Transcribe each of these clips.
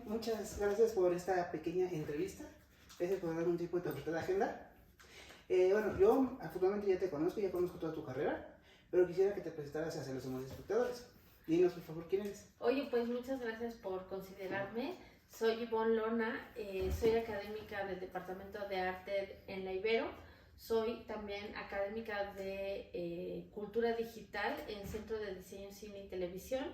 muchas gracias por esta pequeña entrevista. Gracias por darme un tiempo de tu apretada agenda. Bueno, yo afortunadamente ya te conozco, ya conozco toda tu carrera, pero quisiera que te presentaras hacia los demás espectadores. Dinos, por favor, ¿quién eres? Oye, pues muchas gracias por considerarme. Soy Ivonne Lona, soy académica del Departamento de Arte en la Ibero. Soy también académica de Cultura Digital en Centro de Diseño, Cine y Televisión.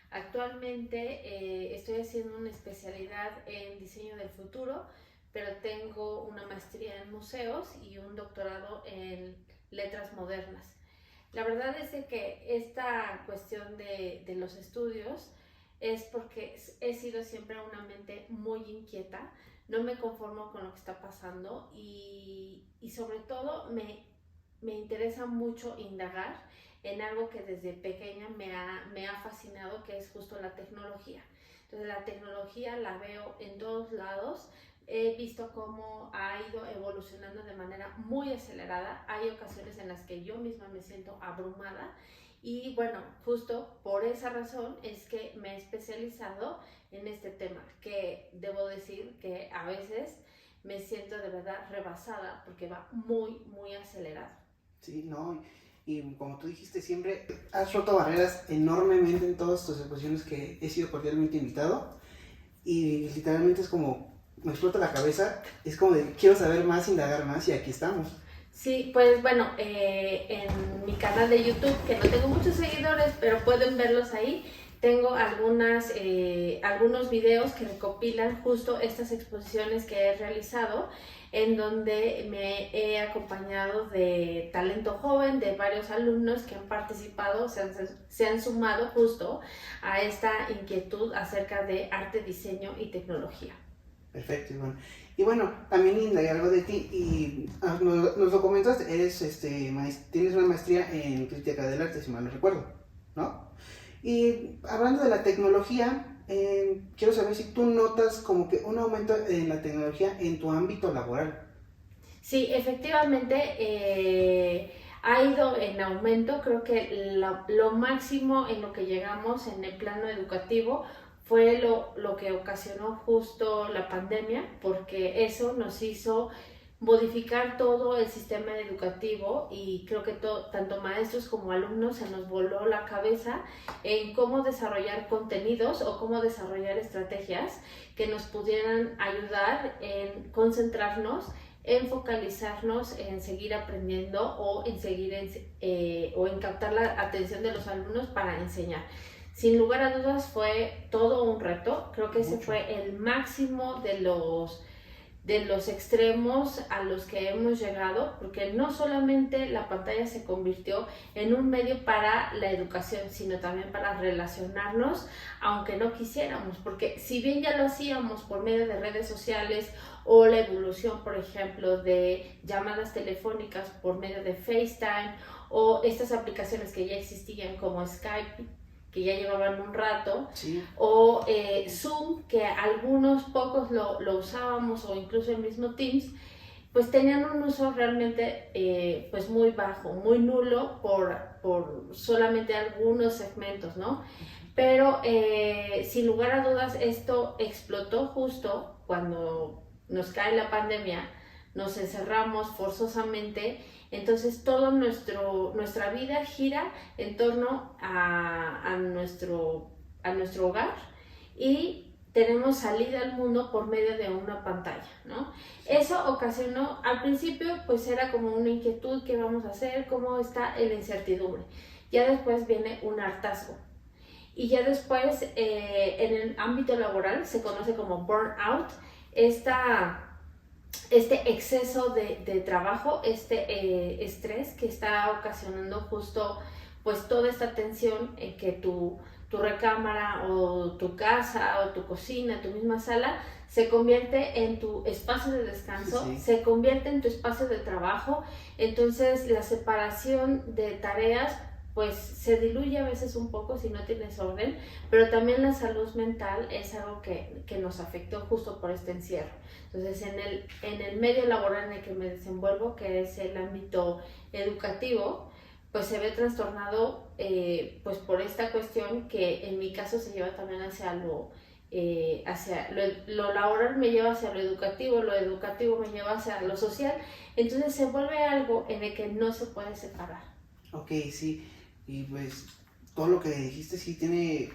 Actualmente estoy haciendo una especialidad en diseño del futuro, pero tengo una maestría en museos y un doctorado en letras modernas. La verdad es de que esta cuestión de los estudios es porque he sido siempre una mente muy inquieta, no me conformo con lo que está pasando y sobre todo me interesa mucho indagar en algo que desde pequeña me ha fascinado, que es justo la tecnología. Entonces la tecnología la veo en todos lados. He visto cómo ha ido evolucionando de manera muy acelerada. Hay ocasiones en las que yo misma me siento abrumada y bueno, justo por esa razón es que me he especializado en este tema, que debo decir que a veces me siento de verdad rebasada porque va muy, muy acelerado. Sí, no, y como tú dijiste, siempre has roto barreras enormemente en todas tus exposiciones que he sido cordialmente invitado y literalmente es como, me explota la cabeza, es como de quiero saber más, indagar más y aquí estamos. Sí, pues bueno, en mi canal de YouTube, que no tengo muchos seguidores, pero pueden verlos ahí, tengo algunos videos que recopilan justo estas exposiciones que he realizado, en donde me he acompañado de talento joven, de varios alumnos que han participado, se han sumado justo a esta inquietud acerca de arte, diseño y tecnología. Perfecto, Iván. Y bueno, también indagué algo de ti y nos lo comentas, tienes una maestría en crítica del arte, si mal no recuerdo, ¿no? Y hablando de la tecnología, quiero saber si tú notas como que un aumento en la tecnología en tu ámbito laboral. Sí, efectivamente ha ido en aumento. Creo que lo máximo en lo que llegamos en el plano educativo fue lo que ocasionó justo la pandemia, porque eso nos hizo modificar todo el sistema educativo y creo que tanto maestros como alumnos se nos voló la cabeza en cómo desarrollar contenidos o cómo desarrollar estrategias que nos pudieran ayudar en concentrarnos, en focalizarnos en seguir aprendiendo o en captar la atención de los alumnos para enseñar. Sin lugar a dudas fue todo un reto. Creo que ese fue el máximo de los extremos a los que hemos llegado, porque no solamente la pantalla se convirtió en un medio para la educación, sino también para relacionarnos, aunque no quisiéramos, porque si bien ya lo hacíamos por medio de redes sociales o la evolución, por ejemplo, de llamadas telefónicas por medio de FaceTime o estas aplicaciones que ya existían como Skype, que ya llevaban un rato, sí. O Zoom, que algunos pocos lo usábamos, o incluso el mismo Teams, pues tenían un uso realmente pues muy bajo, muy nulo por solamente algunos segmentos, ¿no? Pero sin lugar a dudas esto explotó justo cuando nos cae la pandemia, nos encerramos forzosamente. Entonces toda nuestra vida gira en torno a nuestro hogar y tenemos salida al mundo por medio de una pantalla, ¿no? Eso ocasionó, al principio pues era como una inquietud, ¿qué vamos a hacer? ¿Cómo está la incertidumbre? Ya después viene un hartazgo. Y ya después en el ámbito laboral se conoce como burnout, este exceso de trabajo, estrés que está ocasionando justo pues toda esta tensión en que tu recámara o tu casa o tu cocina, tu misma sala se convierte en tu espacio de descanso, sí. Se convierte en tu espacio de trabajo. Entonces la separación de tareas pues se diluye a veces un poco si no tienes orden, pero también la salud mental es algo que nos afectó justo por este encierro. Entonces en el medio laboral en el que me desenvuelvo, que es el ámbito educativo, pues se ve trastornado pues por esta cuestión que en mi caso se lleva también hacia lo hacia lo laboral me lleva hacia lo educativo me lleva hacia lo social, entonces se vuelve algo en el que no se puede separar. Ok, sí, y pues todo lo que dijiste sí tiene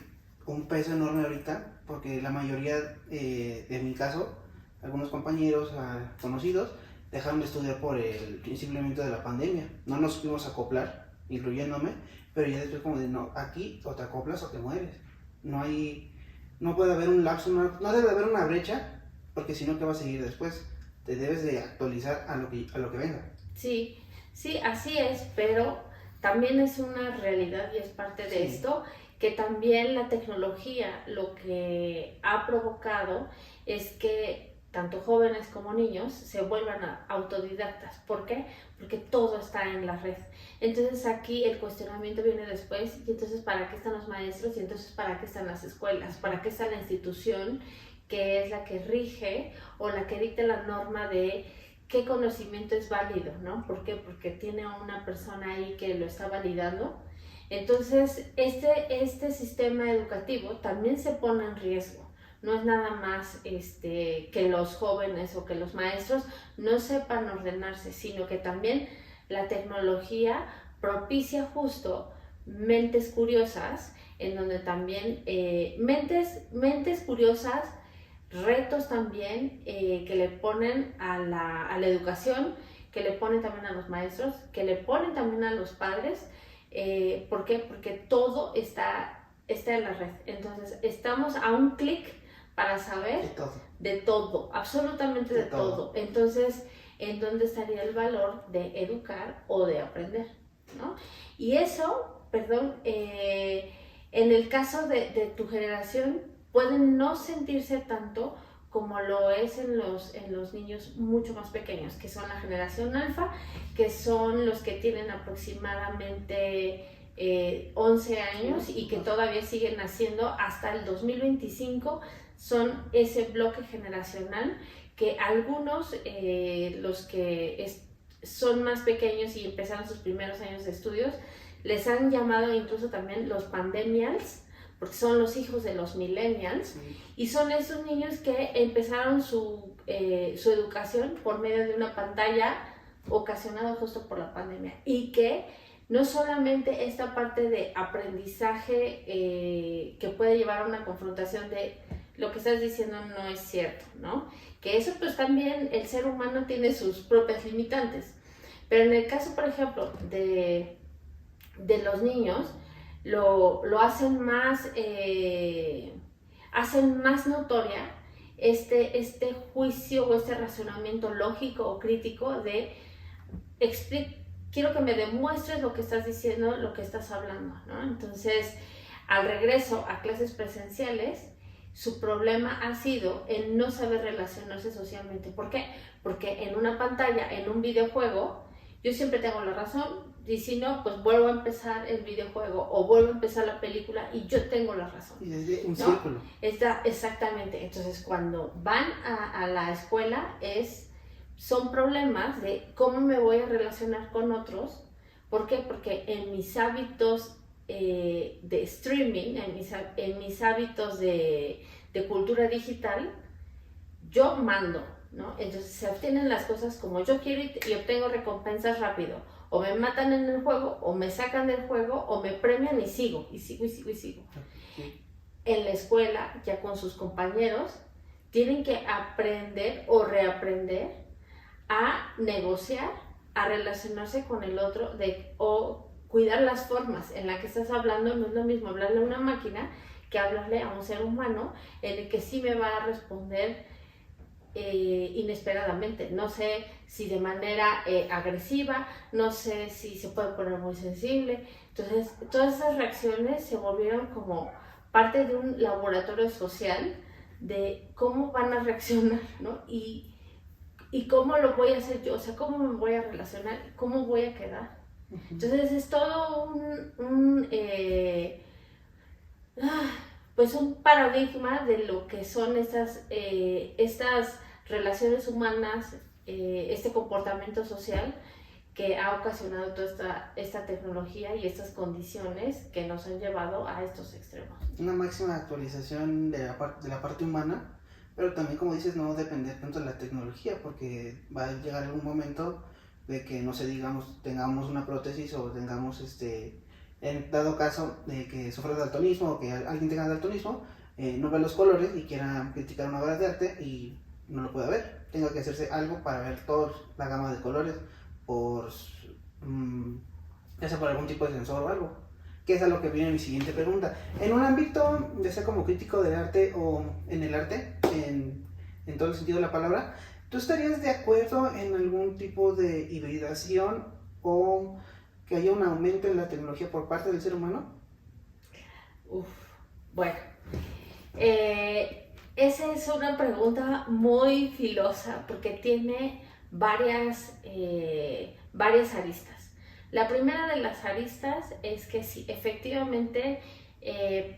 un peso enorme ahorita, porque la mayoría, de mi caso, algunos compañeros conocidos, dejaron de estudiar por el simplemente de la pandemia. No nos pudimos acoplar, incluyéndome, pero ya después como de, no, aquí o te acoplas o te mueres. No puede haber un lapso, no debe haber una brecha, porque si no, ¿qué va a seguir después? Te debes de actualizar a lo que venga. Sí, sí, así es, pero también es una realidad y es parte de esto, que también la tecnología lo que ha provocado es que tanto jóvenes como niños se vuelvan autodidactas. ¿Por qué? Porque todo está en la red. Entonces aquí el cuestionamiento viene después, y entonces ¿para qué están los maestros? Y entonces ¿para qué están las escuelas? ¿Para qué está la institución que es la que rige o la que dicta la norma de qué conocimiento es válido, ¿no? ¿Por qué? Porque tiene una persona ahí que lo está validando. Entonces, este sistema educativo también se pone en riesgo. No es nada más que los jóvenes o que los maestros no sepan ordenarse, sino que también la tecnología propicia justo mentes curiosas, en donde también mentes curiosas, retos también que le ponen a la educación, que le ponen también a los maestros, que le ponen también a los padres. ¿Por qué? Porque todo está en la red. Entonces, estamos a un clic para saber de todo, absolutamente de todo. Entonces, ¿en dónde estaría el valor de educar o de aprender? ¿No? Y eso, perdón, en el caso de tu generación, pueden no sentirse tanto como lo es en los niños mucho más pequeños, que son la generación alfa, que son los que tienen aproximadamente 11 años y que todavía siguen naciendo hasta el 2025, son ese bloque generacional que algunos, los que son más pequeños y empezaron sus primeros años de estudios, les han llamado incluso también los pandemials, porque son los hijos de los millennials, y son esos niños que empezaron su educación por medio de una pantalla ocasionada justo por la pandemia, y que no solamente esta parte de aprendizaje que puede llevar a una confrontación de lo que estás diciendo no es cierto, ¿no? Que eso pues también el ser humano tiene sus propias limitantes, pero en el caso, por ejemplo, de los niños, lo hacen más notoria este juicio o este razonamiento lógico o crítico de quiero que me demuestres lo que estás diciendo, lo que estás hablando, ¿no? Entonces, al regreso a clases presenciales, su problema ha sido el no saber relacionarse socialmente. ¿Por qué? Porque en una pantalla, en un videojuego, yo siempre tengo la razón, y si no, pues vuelvo a empezar el videojuego o vuelvo a empezar la película y yo tengo la razón. Y desde un ¿no? círculo. Exactamente. Entonces, cuando van a la escuela, son problemas de cómo me voy a relacionar con otros. ¿Por qué? Porque en mis hábitos de streaming, en mis hábitos de cultura digital, yo mando, ¿no? Entonces se obtienen las cosas como yo quiero y obtengo recompensas rápido. O me matan en el juego, o me sacan del juego, o me premian y sigo. Okay. En la escuela, ya con sus compañeros, tienen que aprender o reaprender a negociar, a relacionarse con el otro, o cuidar las formas en las que estás hablando. No es lo mismo hablarle a una máquina que hablarle a un ser humano en el que sí me va a responder inesperadamente. No sé si de manera agresiva, no sé si se puede poner muy sensible. Entonces, todas esas reacciones se volvieron como parte de un laboratorio social de cómo van a reaccionar, ¿no? Y cómo lo voy a hacer yo, o sea, cómo me voy a relacionar, cómo voy a quedar. Entonces es todo pues un paradigma de lo que son estas relaciones humanas, este comportamiento social que ha ocasionado toda esta tecnología y estas condiciones que nos han llevado a estos extremos. Una máxima actualización de la parte humana, pero también, como dices, no depender tanto de la tecnología, porque va a llegar algún momento de que, no sé, digamos, tengamos una prótesis o tengamos, en dado caso de que sufra de daltonismo o que alguien tenga daltonismo, no ve los colores y quiera criticar una obra de arte y no lo pueda ver. Tenga que hacerse algo para ver toda la gama de colores, por, ya sea por algún tipo de sensor o algo. Que es a lo que viene mi siguiente pregunta. En un ámbito, ya sea como crítico del arte o en el arte, en todo el sentido de la palabra, ¿tú estarías de acuerdo en algún tipo de hibridación o que haya un aumento en la tecnología por parte del ser humano? Bueno, esa es una pregunta muy filosa porque tiene varias aristas. La primera de las aristas es que sí, efectivamente,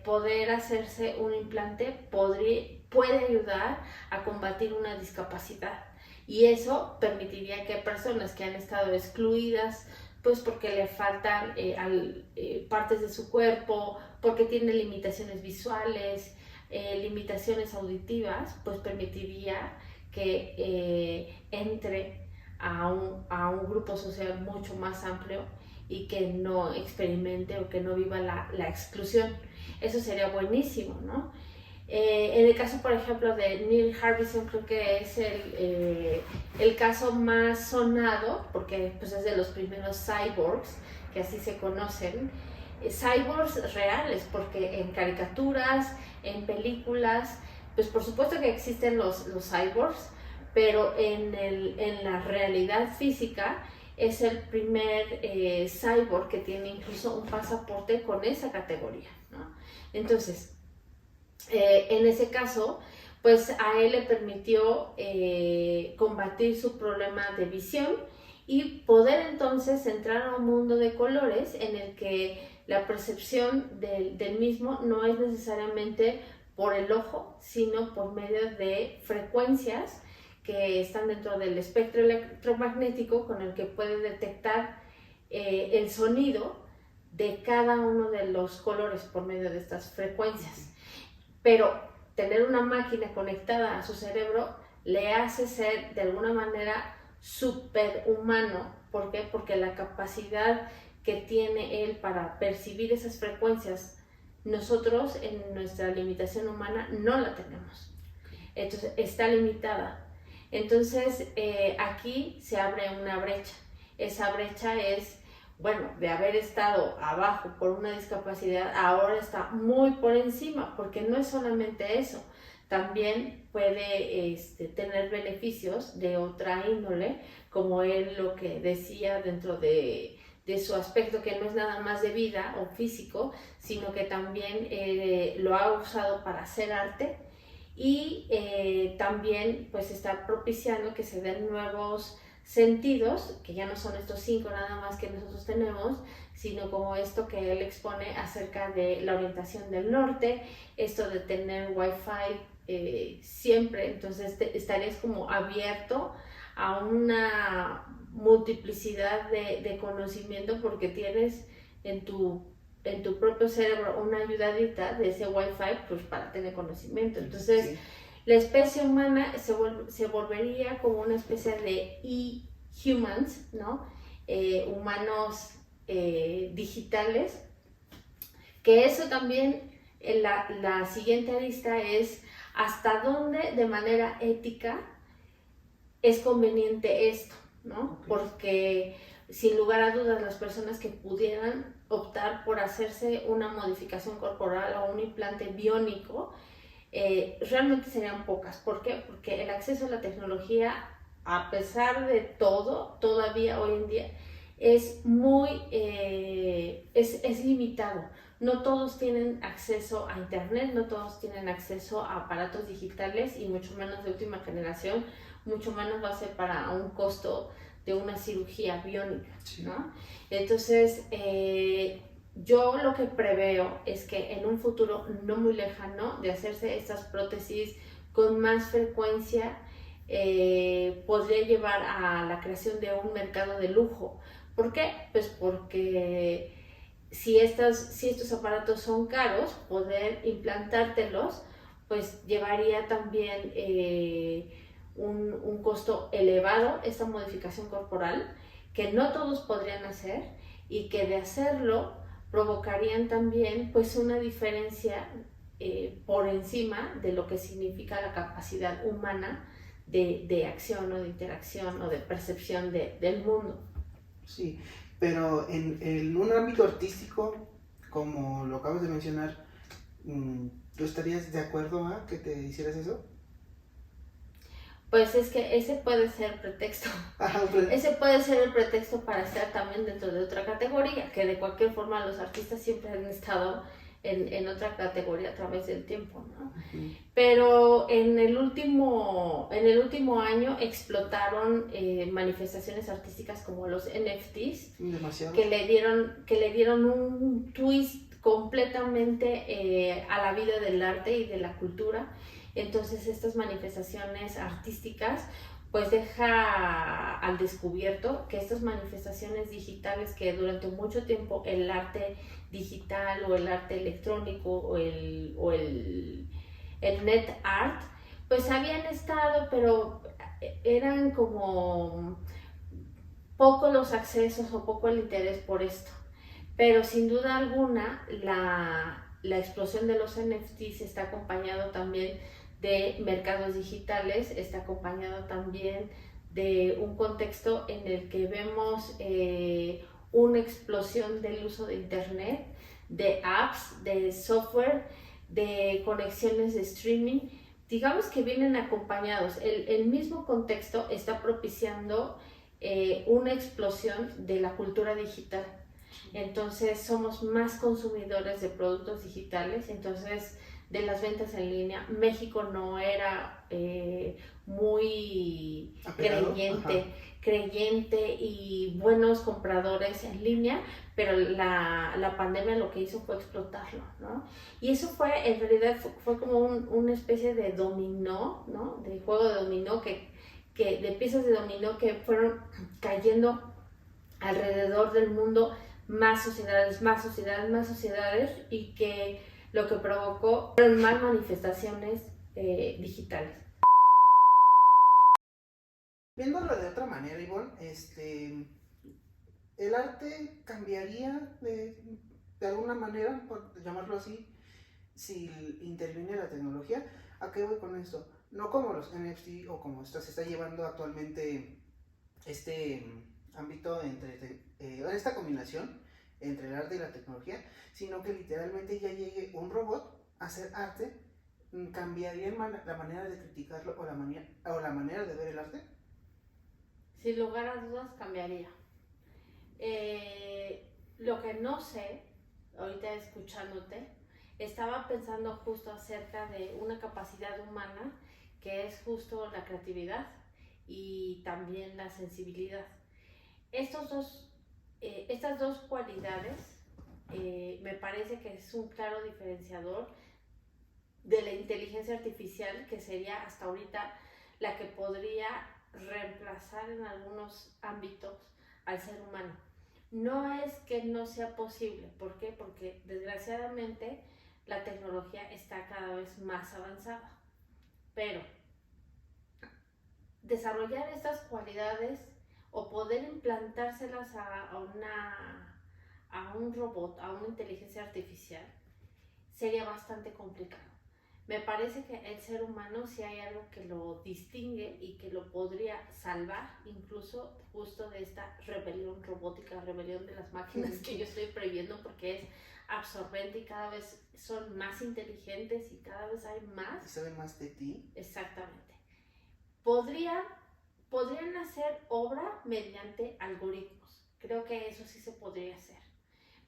poder hacerse un implante puede ayudar a combatir una discapacidad, y eso permitiría que personas que han estado excluidas, pues porque le faltan partes de su cuerpo, porque tienen limitaciones visuales, limitaciones auditivas, pues permitiría que entre a un grupo social mucho más amplio y que no experimente o que no viva la exclusión. Eso sería buenísimo, ¿no? En el caso, por ejemplo, de Neil Harbisson, creo que es el caso más sonado, porque pues, es de los primeros cyborgs, que así se conocen. Cyborgs reales, porque en caricaturas, en películas, pues por supuesto que existen los cyborgs, pero en la realidad física es el primer cyborg que tiene incluso un pasaporte con esa categoría, ¿no? Entonces, en ese caso, pues a él le permitió combatir su problema de visión y poder entonces entrar a un mundo de colores en el que la percepción del mismo no es necesariamente por el ojo, sino por medio de frecuencias que están dentro del espectro electromagnético, con el que puede detectar el sonido de cada uno de los colores por medio de estas frecuencias. Pero tener una máquina conectada a su cerebro le hace ser de alguna manera superhumano. ¿Por qué? Porque la capacidad que tiene él para percibir esas frecuencias, nosotros en nuestra limitación humana no la tenemos. Entonces está limitada. Entonces aquí se abre una brecha. Esa brecha es, bueno, de haber estado abajo por una discapacidad, ahora está muy por encima, porque no es solamente eso, también puede tener beneficios de otra índole, como él lo que decía dentro de su aspecto, que no es nada más de vida o físico, sino que también lo ha usado para hacer arte, y también pues está propiciando que se den nuevos sentidos, que ya no son estos 5 nada más que nosotros tenemos, sino como esto que él expone acerca de la orientación del norte, esto de tener wifi siempre. Entonces estarías como abierto a una multiplicidad de conocimiento, porque tienes en tu propio cerebro una ayudadita de ese wifi, pues para tener conocimiento. Entonces sí, la especie humana se volvería como una especie de e-humans, ¿no? Humanos digitales, que eso también, la siguiente arista es hasta dónde de manera ética es conveniente esto, ¿no? Okay. Porque sin lugar a dudas las personas que pudieran optar por hacerse una modificación corporal o un implante biónico, realmente serían pocas. ¿Por qué? Porque el acceso a la tecnología, a pesar de todo, todavía hoy en día es muy es limitado. No todos tienen acceso a internet, no todos tienen acceso a aparatos digitales, y mucho menos de última generación, mucho menos va a ser para un costo de una cirugía biónica, sí, ¿no? Entonces, yo lo que preveo es que en un futuro no muy lejano, de hacerse estas prótesis con más frecuencia, podría llevar a la creación de un mercado de lujo. ¿Por qué? Pues porque si estos aparatos son caros, poder implantártelos, pues llevaría también un costo elevado, esta modificación corporal, que no todos podrían hacer y que de hacerlo provocarían también pues una diferencia por encima de lo que significa la capacidad humana de acción o de interacción o de percepción del mundo. Sí, pero en un ámbito artístico, como lo acabas de mencionar, ¿tú estarías de acuerdo a que te hicieras eso? Pues es que ese puede ser pretexto. Ajá, pero... Ese puede ser el pretexto para estar también dentro de otra categoría, que de cualquier forma los artistas siempre han estado en otra categoría a través del tiempo, ¿no? Uh-huh. Pero en el último año explotaron manifestaciones artísticas como los NFTs, que le dieron un twist completamente a la vida del arte y de la cultura. Entonces estas manifestaciones artísticas pues deja al descubierto que estas manifestaciones digitales, que durante mucho tiempo el arte digital o el arte electrónico o el net art pues habían estado, pero eran como poco los accesos o poco el interés por esto. Pero sin duda alguna la explosión de los NFTs está acompañado también de mercados digitales, está acompañado también de un contexto en el que vemos una explosión del uso de internet, de apps, de software, de conexiones de streaming, digamos que vienen acompañados. El mismo contexto está propiciando una explosión de la cultura digital. Entonces somos más consumidores de productos digitales, entonces de las ventas en línea. México no era muy creyente y buenos compradores en línea, pero la pandemia lo que hizo fue explotarlo, ¿no? Y eso fue, en realidad, fue como una especie de dominó, ¿no? De juego de dominó, de piezas de dominó que fueron cayendo alrededor del mundo, más sociedades, y que lo que provocó fueron más manifestaciones digitales. Viéndolo de otra manera, Ivonne, ¿el arte cambiaría de alguna manera, por llamarlo así, si interviene la tecnología? ¿A qué voy con esto? No como los NFT o como se está llevando actualmente este ámbito en esta combinación entre el arte y la tecnología, sino que literalmente ya llegue un robot a hacer arte. ¿Cambiaría la manera de criticarlo o la manera de ver el arte? Sin lugar a dudas cambiaría. Lo que no sé, ahorita escuchándote, estaba pensando justo acerca de una capacidad humana que es justo la creatividad y también la sensibilidad. Estas dos cualidades me parece que es un claro diferenciador de la inteligencia artificial, que sería hasta ahorita la que podría reemplazar en algunos ámbitos al ser humano. No es que no sea posible, ¿por qué? Porque desgraciadamente la tecnología está cada vez más avanzada, pero desarrollar estas cualidades o poder implantárselas a un robot, a una inteligencia artificial, sería bastante complicado. Me parece que el ser humano, si hay algo que lo distingue y que lo podría salvar, incluso justo de esta rebelión robótica, rebelión de las máquinas que yo estoy previendo, porque es absorbente y cada vez son más inteligentes y cada vez hay más. ¿Saben más de ti? Exactamente. Podrían hacer obra mediante algoritmos. Creo que eso sí se podría hacer.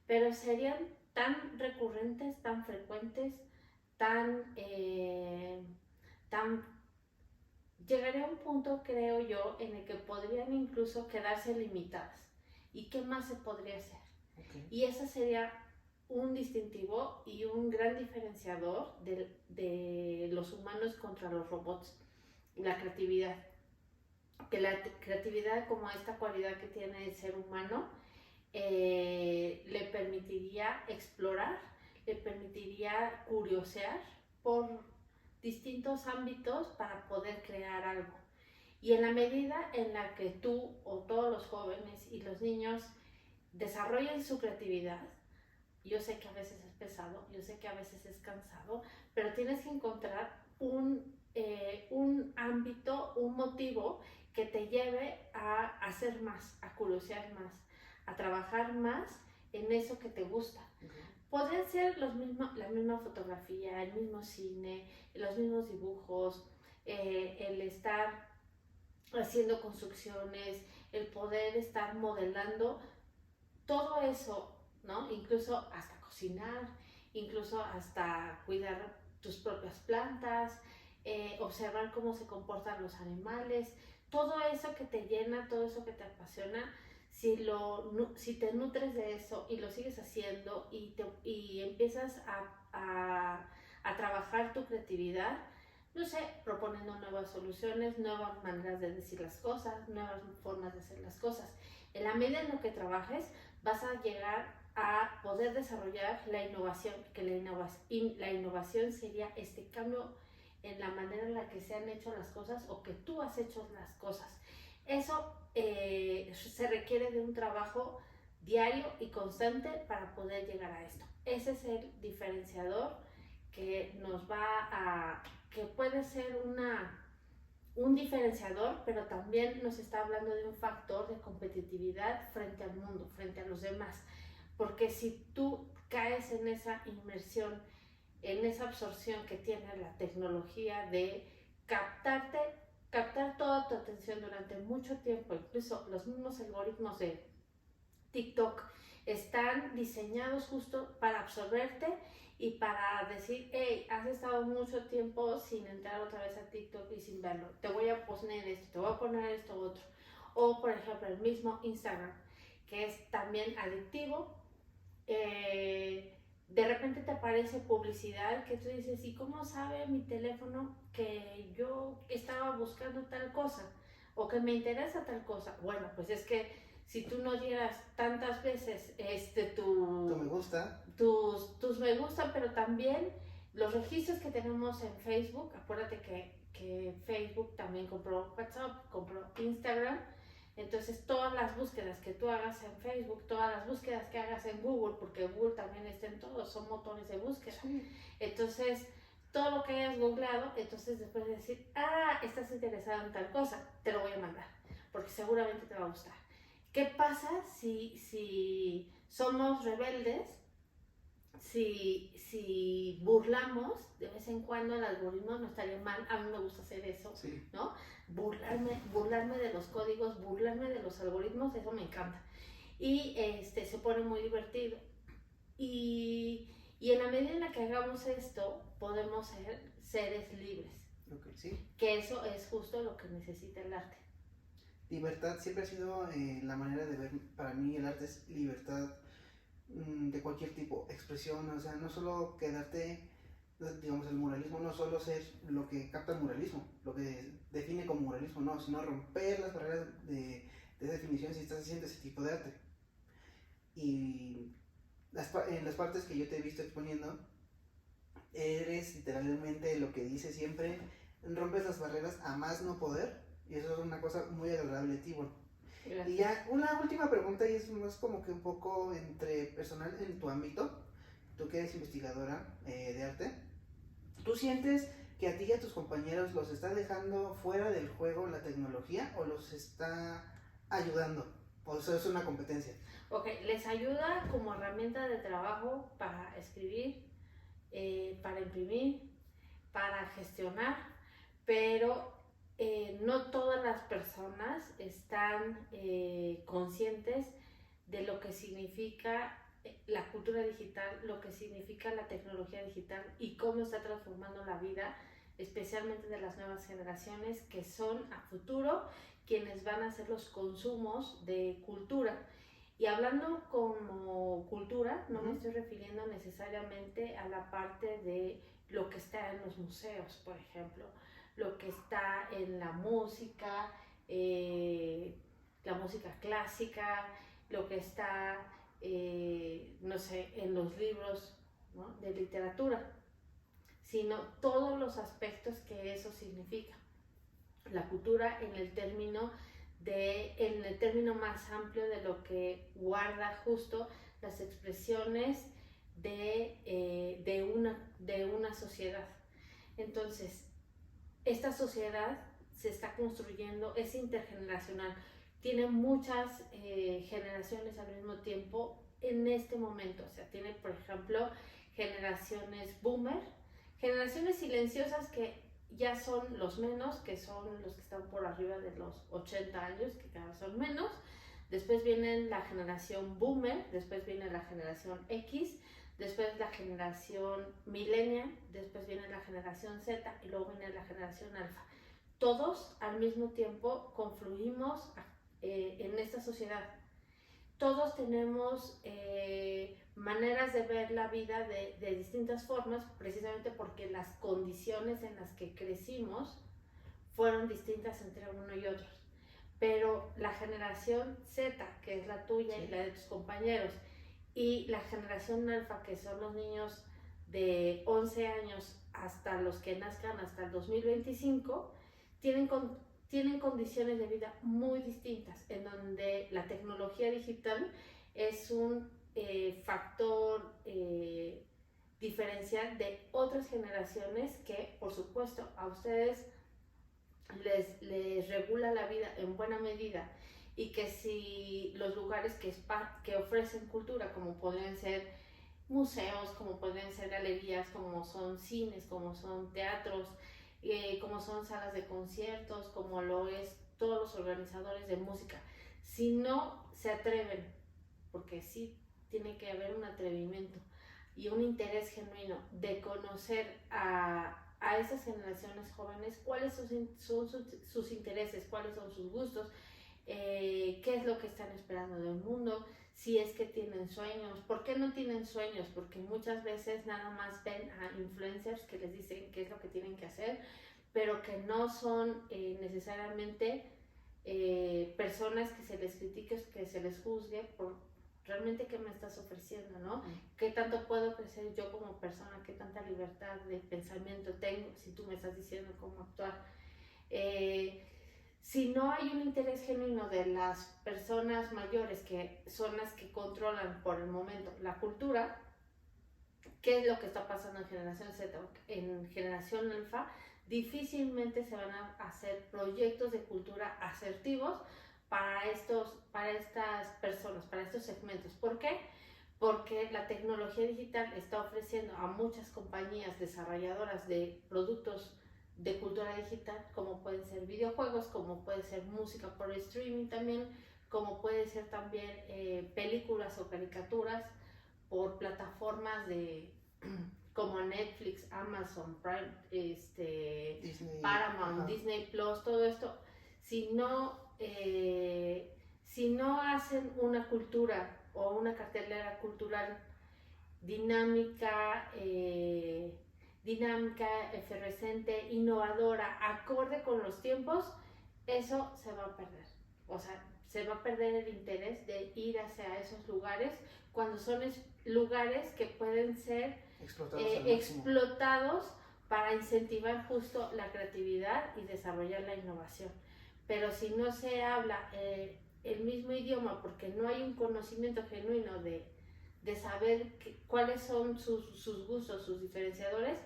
Pero serían tan recurrentes, tan frecuentes, llegaría a un punto, creo yo, en el que podrían incluso quedarse limitadas. ¿Y qué más se podría hacer? Okay. Y ese sería un distintivo y un gran diferenciador de los humanos contra los robots, la creatividad. que la creatividad, como esta cualidad que tiene el ser humano, le permitiría explorar, le permitiría curiosear por distintos ámbitos para poder crear algo. Y en la medida en la que tú o todos los jóvenes y los niños desarrollen su creatividad, yo sé que a veces es pesado, yo sé que a veces es cansado, pero tienes que encontrar un ámbito, un motivo que te lleve a hacer más, a curiosear más, a trabajar más en eso que te gusta. Podrían ser la misma fotografía, el mismo cine, los mismos dibujos, el estar haciendo construcciones, el poder estar modelando, todo eso, ¿no? Incluso hasta cocinar, incluso hasta cuidar tus propias plantas, observar cómo se comportan los animales, todo eso que te llena, todo eso que te apasiona, si te nutres de eso y lo sigues haciendo y empiezas a trabajar tu creatividad, no sé, proponiendo nuevas soluciones, nuevas maneras de decir las cosas, nuevas formas de hacer las cosas. En la medida en lo que trabajes, vas a llegar a poder desarrollar la innovación, que la innovación sería este cambio en la manera en la que se han hecho las cosas o que tú has hecho las cosas. Eso se requiere de un trabajo diario y constante para poder llegar a esto. Ese es el diferenciador que nos que puede ser un diferenciador, pero también nos está hablando de un factor de competitividad frente al mundo, frente a los demás. Porque si tú caes en esa inmersión, en esa absorción que tiene la tecnología de captar toda tu atención durante mucho tiempo, incluso los mismos algoritmos de TikTok están diseñados justo para absorberte y para decir, hey, has estado mucho tiempo sin entrar otra vez a TikTok y sin verlo, te voy a poner esto, te voy a poner esto otro. O por ejemplo el mismo Instagram, que es también adictivo. De repente te aparece publicidad que tú dices, ¿y cómo sabe mi teléfono que yo estaba buscando tal cosa? O que me interesa tal cosa. Bueno, pues es que si tú no dieras tantas veces Tu me gusta. tus me gusta, pero también los registros que tenemos en Facebook, acuérdate que Facebook también compró WhatsApp, compró Instagram. Entonces todas las búsquedas que tú hagas en Facebook, todas las búsquedas que hagas en Google, porque Google también está en todo, son motores de búsqueda. Sí. Entonces, todo lo que hayas googleado, entonces después de decir, estás interesado en tal cosa, te lo voy a mandar, porque seguramente te va a gustar. ¿Qué pasa si somos rebeldes? Si burlamos de vez en cuando el algoritmo, no estaría mal, a mí me gusta hacer eso, Sí. ¿no? Burlarme de los códigos, burlarme de los algoritmos, eso me encanta. Y se pone muy divertido. Y en la medida en la que hagamos esto, podemos ser seres libres. Okay, sí. Que eso es justo lo que necesita el arte. Libertad siempre ha sido la manera de ver, para mí el arte es libertad de cualquier tipo, expresión, o sea, no solo quedarte, digamos, el muralismo no solo ser lo que capta el muralismo, lo que define como muralismo, no, sino romper las barreras de esa definición si estás haciendo ese tipo de arte. Y en las partes que yo te he visto exponiendo, eres literalmente lo que dice siempre, rompes las barreras a más no poder, y eso es una cosa muy agradable de ti, bueno. Gracias. Y ya una última pregunta, y es más como que un poco entre personal en tu ámbito, tú que eres investigadora de arte, ¿tú sientes que a ti y a tus compañeros los está dejando fuera del juego la tecnología o los está ayudando? ¿O eso es una competencia? Ok, les ayuda como herramienta de trabajo para escribir, para imprimir, para gestionar, pero no todas las personas están conscientes de lo que significa la cultura digital, lo que significa la tecnología digital y cómo está transformando la vida, especialmente de las nuevas generaciones que son a futuro quienes van a hacer los consumos de cultura. Y hablando como cultura, no me estoy refiriendo necesariamente a la parte de lo que está en los museos, por ejemplo, lo que está en la música, la música clásica, lo que está, no sé, en los libros, ¿no?, de literatura, sino todos los aspectos que eso significa. La cultura en el término más amplio de lo que guarda justo las expresiones de una sociedad. Entonces, esta sociedad se está construyendo, es intergeneracional, tiene muchas generaciones al mismo tiempo en este momento. O sea, tiene, por ejemplo, generaciones boomer, generaciones silenciosas que ya son los menos, que son los que están por arriba de los 80 años, que cada vez son menos. Después viene la generación boomer, después viene la generación X, después la generación millennial, después viene la generación Z y luego viene la generación alfa. Todos al mismo tiempo confluimos en esta sociedad. Todos tenemos maneras de ver la vida de distintas formas, precisamente porque las condiciones en las que crecimos fueron distintas entre uno y otro. Pero la generación Z, que es la tuya y la de tus compañeros, y la generación alfa, que son los niños de 11 años hasta los que nazcan hasta el 2025, tienen condiciones de vida muy distintas, en donde la tecnología digital es un factor diferencial de otras generaciones que, por supuesto, a ustedes les regula la vida en buena medida, y que si los lugares que ofrecen cultura, como podrían ser museos, como pueden ser galerías, como son cines, como son teatros, como son salas de conciertos, como lo es todos los organizadores de música, si no se atreven, porque sí tiene que haber un atrevimiento y un interés genuino de conocer a esas generaciones jóvenes, cuáles son sus intereses, cuáles son sus gustos, qué es lo que están esperando del mundo, si es que tienen sueños. ¿Por qué no tienen sueños? Porque muchas veces nada más ven a influencers que les dicen qué es lo que tienen que hacer, pero que no son necesariamente personas que se les critique, que se les juzgue por realmente qué me estás ofreciendo, ¿no? ¿Qué tanto puedo crecer yo como persona? ¿Qué tanta libertad de pensamiento tengo si tú me estás diciendo cómo actuar? Si no hay un interés genuino de las personas mayores, que son las que controlan por el momento la cultura, ¿qué es lo que está pasando en generación Z? En generación alfa difícilmente se van a hacer proyectos de cultura asertivos para estas personas, para estos segmentos. ¿Por qué? Porque la tecnología digital está ofreciendo a muchas compañías desarrolladoras de productos de cultura digital, como pueden ser videojuegos, como puede ser música por streaming también, como puede ser también películas o caricaturas por plataformas como Netflix, Amazon Prime, Disney, Paramount, Disney Plus, todo esto. Si no hacen una cultura o una cartelera cultural dinámica, efervescente, innovadora, acorde con los tiempos, eso se va a perder. O sea, se va a perder el interés de ir hacia esos lugares, cuando son lugares que pueden ser explotados para incentivar justo la creatividad y desarrollar la innovación. Pero si no se habla el mismo idioma, porque no hay un conocimiento genuino de saber cuáles son sus gustos, sus diferenciadores,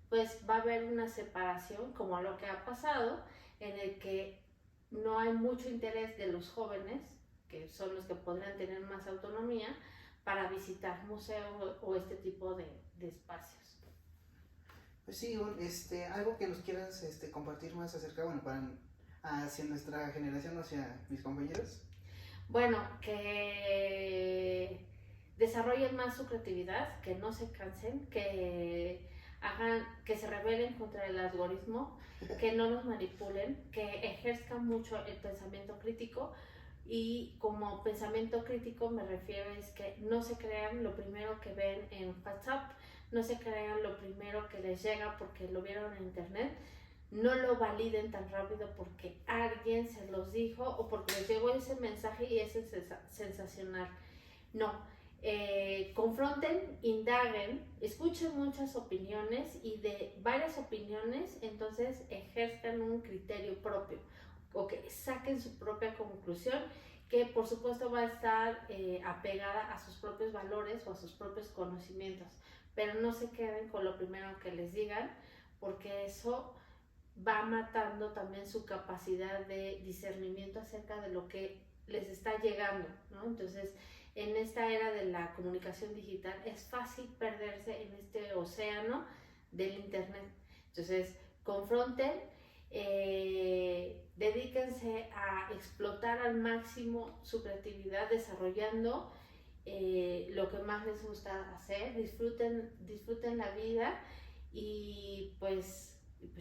pues va a haber una separación, como lo que ha pasado, en el que no hay mucho interés de los jóvenes, que son los que podrían tener más autonomía, para visitar museos o este tipo de espacios. Pues sí, algo que nos quieras compartir más acerca, hacia nuestra generación, hacia mis compañeros. Bueno, que desarrollen más su creatividad, que no se cansen, que se rebelen contra el algoritmo, que no nos manipulen, que ejerzcan mucho el pensamiento crítico. Y como pensamiento crítico me refiero es que no se crean lo primero que ven en WhatsApp, no se crean lo primero que les llega porque lo vieron en internet. no lo validen tan rápido porque alguien se los dijo o porque les llegó ese mensaje y es sensacional. No, confronten, indaguen, escuchen muchas opiniones y de varias opiniones, entonces ejerzcan un criterio propio o que saquen su propia conclusión, que por supuesto va a estar apegada a sus propios valores o a sus propios conocimientos, pero no se queden con lo primero que les digan, porque eso va matando también su capacidad de discernimiento acerca de lo que les está llegando, ¿no? Entonces, en esta era de la comunicación digital es fácil perderse en este océano del internet. Entonces, confronten, dedíquense a explotar al máximo su creatividad desarrollando lo que más les gusta hacer, disfruten la vida y pues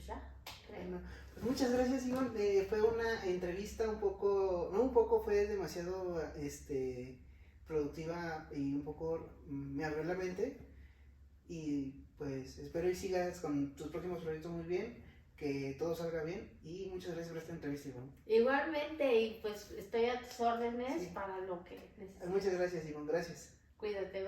ya. Bueno, pues muchas gracias, Ivonne. Fue una entrevista un poco, no un poco, fue demasiado productiva y un poco me abrió la mente. Y pues espero y sigas con tus próximos proyectos muy bien, que todo salga bien. Y muchas gracias por esta entrevista, Ivonne. Igualmente, y pues estoy a tus órdenes, sí, para lo que necesites. Muchas gracias, Ivonne. Gracias. Cuídate.